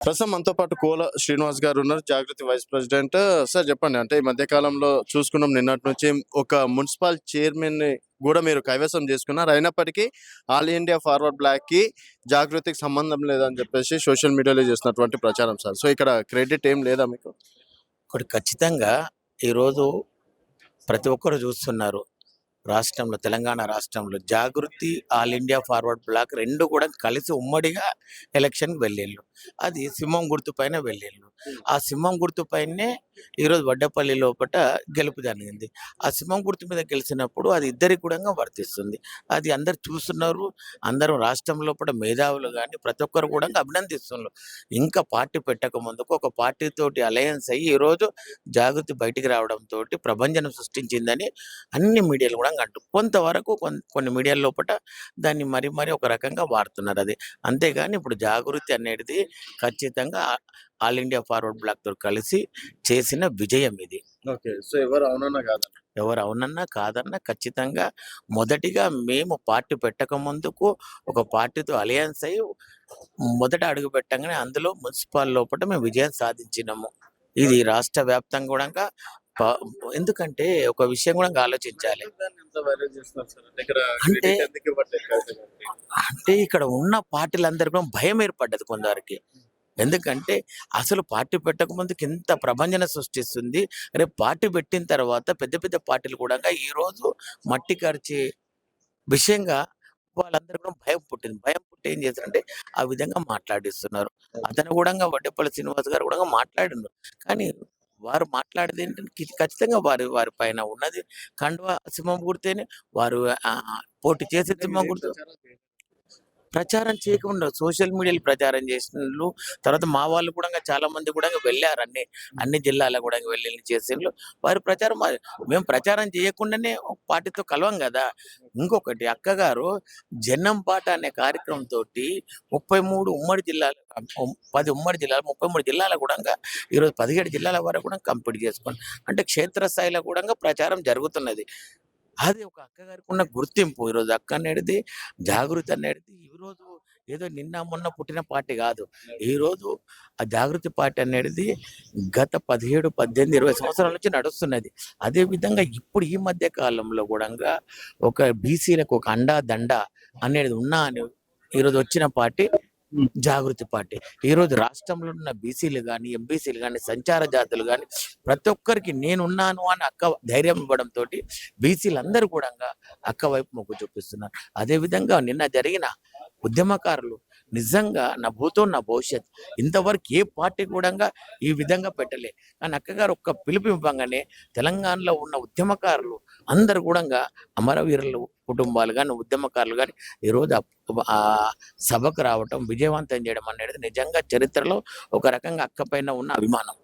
ప్రస్తుతం మనతో పాటు కోల శ్రీనివాస్ గారు ఉన్నారు. జాగృతి వైస్ ప్రెసిడెంట్. సార్ చెప్పండి. అంటే ఈ మధ్య కాలంలో చూసుకున్నాం నిన్నటి నుంచి ఒక మున్సిపల్ చైర్మన్‌ని గూడా మీరు కైవసం చేసుకున్నారు. అయినప్పటికీ ఆల్ ఇండియా ఫార్వర్డ్ బ్లాక్‌కి జాగృతికి సంబంధం లేదని చెప్పేసి సోషల్ మీడియాలో చేస్తున్నటువంటి ప్రచారం సార్. సో, ఇక్కడ క్రెడిట్ ఏం లేదా మీకు? ఒకటి ఖచ్చితంగా ఈరోజు ప్రతి ఒక్కరు చూస్తున్నారు. రాష్ట్రంలో, తెలంగాణ రాష్ట్రంలో జాగృతి, ఆల్ ఇండియా ఫార్వర్డ్ బ్లాక్ 2 కూడా కలిసి ఉమ్మడిగా ఎలక్షన్‌కి వెళ్ళిళ్ళు. అది సింహం గుర్తు పైన వెళ్ళిళ్ళు. ఆ సింహం గుర్తు పైనే ఈరోజు వడ్డేపల్లి లోపట గెలుపు జరిగింది. ఆ సింహం గుర్తు మీద గెలిచినప్పుడు అది ఇద్దరికి కూడా వర్తిస్తుంది. అది అందరూ చూస్తున్నారు. అందరూ రాష్ట్రం లోపట మేధావులు గాని ప్రతి ఒక్కరు కూడా అభినందిస్తున్నారు. ఇంకా పార్టీ పెట్టక ముందుకు ఒక పార్టీతోటి అలయన్స్ అయ్యి ఈరోజు జాగృతి బయటికి రావడంతోటి ప్రభంజనం సృష్టించిందని అన్ని మీడియాలు కూడా అంటూ కొంతవరకు కొన్ని మీడియాల లోపట దాన్ని మరి ఒక రకంగా వాడుతున్నారు. అది అంతేగాని ఇప్పుడు జాగృతి అనేది ఖచ్చితంగా ఆల్ ఇండియా ఫార్వర్డ్ బ్లాక్ తో కలిసి చేసిన విజయం ఇది. ఓకే. సో, ఎవరు అవునన్నా కాదన్నా? ఎవరు అవునన్నా కాదన్నా ఖచ్చితంగా మొదటిగా మేము పార్టీ పెట్టక ముందుకు ఒక పార్టీతో అలయన్స్ అయ్యి మొదట అడుగు పెట్టగానే అందులో మున్సిపల్ లోపల మేము విజయం సాధించినాము. ఇది రాష్ట్ర వ్యాప్తంగా కూడా ఎందుకంటే ఒక విషయం కూడా ఆలోచించాలి. దాన్ని ఎంత వైరల్ చేస్తున్నారు సార్? అంటే ఇక్కడ అంటే క్రెడిట్ ఎందుకు ఇవ్వట్లేదు అయితే? అంటే ఇక్కడ ఉన్న పార్టీలందరికీ కూడా భయం ఏర్పడ్డది కొందరికి. ఎందుకంటే అసలు పార్టీ పెట్టక ముందుకు ఎంత ప్రభంజన సృష్టిస్తుంది. రేపు పార్టీ పెట్టిన తర్వాత పెద్ద పెద్ద పార్టీలు కూడా ఈరోజు మట్టి కరిచే విషయంగా వాళ్ళందరూ కూడా భయం పుట్టింది. భయం పుట్టి ఏం చేశారంటే ఆ విధంగా మాట్లాడిస్తున్నారు. అతను కూడా వడ్డేపల్లి శ్రీనివాస్ గారు కూడా మాట్లాడిండ్రు. కానీ వారు మాట్లాడేది ఏంటంటే ఖచ్చితంగా వారి వారి పైన ఉన్నది కండువా సింహం గుర్తేనే వారు పోటీ చేసే సింహం గుర్తు ప్రచారం చేయకుండా సోషల్ మీడియాలో ప్రచారం చేసినట్లు. తర్వాత మా వాళ్ళు కూడా చాలా మంది కూడా వెళ్ళారు. అన్ని జిల్లాలకు కూడా వెళ్ళి చేసిండ్రు. వారి ప్రచారం మేము ప్రచారం చేయకుండానే పార్టీతో కలవం కదా. ఇంకొకటి అక్కగారు జనం పాట అనే కార్యక్రమంతో 33 ఉమ్మడి జిల్లాలు 10 ఉమ్మడి జిల్లాలు 33 జిల్లాల కూడా ఈరోజు 17 జిల్లాల వరకు కూడా కంప్లీట్ చేసుకోండి. అంటే క్షేత్రస్థాయిలో కూడా ప్రచారం జరుగుతున్నది. అది ఒక అక్కగారికి ఉన్న గుర్తింపు. ఈరోజు అక్క అనేది జాగృతి అనేది ఈరోజు ఏదో నిన్న మొన్న పుట్టిన పార్టీ కాదు. ఈరోజు ఆ జాగృతి పార్టీ అనేది గత 17, 18, 20 సంవత్సరాల నుంచి నడుస్తున్నది. అదే విధంగా ఇప్పుడు ఈ మధ్య కాలంలో కూడా ఒక బీసీలకు ఒక అండా దండ అనేది ఉన్నా అని ఈరోజు వచ్చిన పార్టీ జాగృతి పార్టీ. ఈరోజు రాష్ట్రంలో ఉన్న బీసీలు కానీ, ఎంబీసీలు కానీ, సంచార జాతులు కానీ ప్రతి ఒక్కరికి నేనున్నాను అని అక్క ధైర్యం ఇవ్వడంతో బీసీలందరూ కూడా అక్క వైపు మొగ్గు చూపిస్తున్నారు. అదేవిధంగా నిన్న జరిగిన ఉద్యమకారులు నిజంగా నా భూతో నా భవిష్యత్ ఇంతవరకు ఏ పార్టీ కూడా ఈ విధంగా పెట్టలే. కానీ అక్కగారు ఒక్క పిలుపు ఇవ్వగానే తెలంగాణలో ఉన్న ఉద్యమకారులు అందరు కూడా అమరవీరులు కుటుంబాలు కానీ ఉద్యమకారులు కానీ ఈరోజు ఆ సభకు రావటం విజయవంతం చేయడం అనేది నిజంగా చరిత్రలో ఒక రకంగా అక్క పైన ఉన్న అభిమానం.